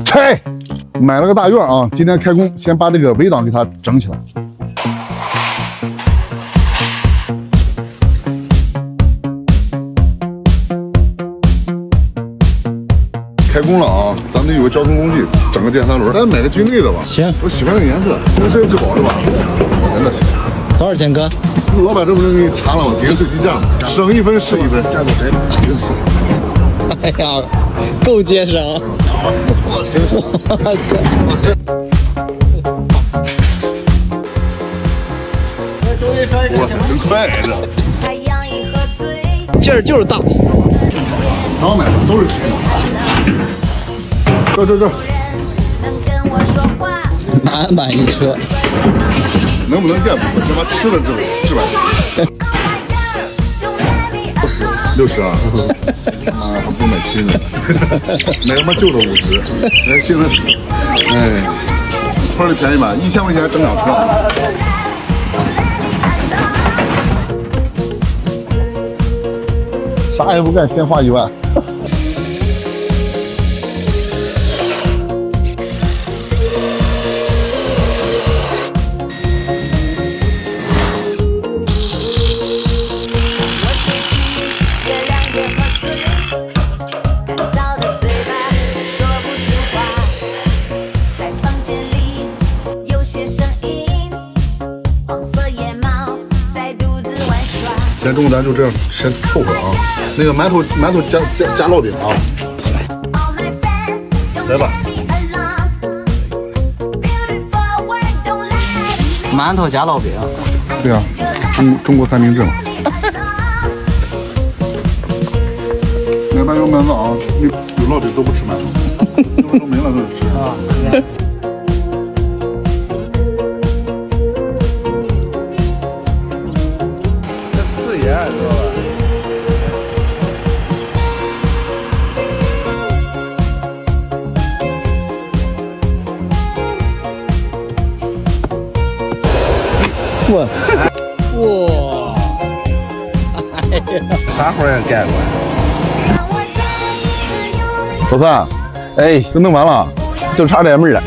拆，买了个大院啊，今天开工，先把这个围挡给它整起来。开工了啊，咱们得有个交通工具，整个电三轮。咱买个军队的吧。行，我喜欢这个颜色，这是质保是吧？真的行。多少钱哥？老板这不是给你查了吗？给个最低价，省1分是1分，价格真是。哎呀，够节省。我操，真快这。劲儿就是大。刚买的都是新的。这。满一车。能不能垫付？先把吃的置办。60啊！妈，还不如买新的，买他妈旧的50，买新的，哎，坡里便宜吧，1000块钱整2车。啥也不干，先花1万。今天中午咱就这样先凑合啊。那个馒头加烙饼啊，来吧。馒头加烙饼。对呀、中国三明治嘛。买馒头啊，有烙饼都不吃馒头，都没了都吃啊。哇！哎呀，啥活也干过。老三，哎，都弄完了，就差点门了。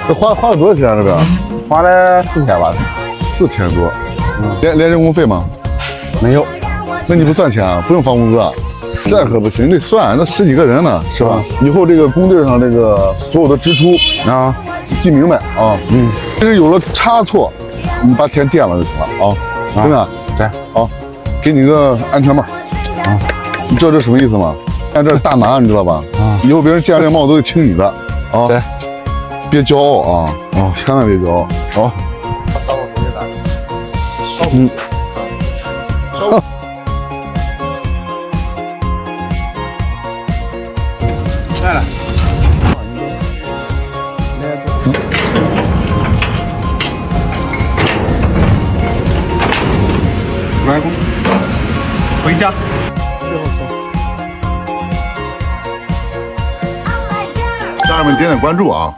这花了多少钱？这个花了4天吧，4天多，连人工费吗？没有。那你不算钱啊？不用发工资啊？这可不行，你得算，那10几个人呢，是吧？以后这个工地上这个所有的支出啊，记明白啊。其实有了差错，你把钱垫了就行了啊。真的，对，好，给你个安全帽啊。你知道这什么意思吗？看这是大拿，你知道吧？啊，以后别人见这个帽子都得听你的啊。对，别骄傲啊！啊，千万别骄傲。好。来了。完工，回家。家人们点点关注啊！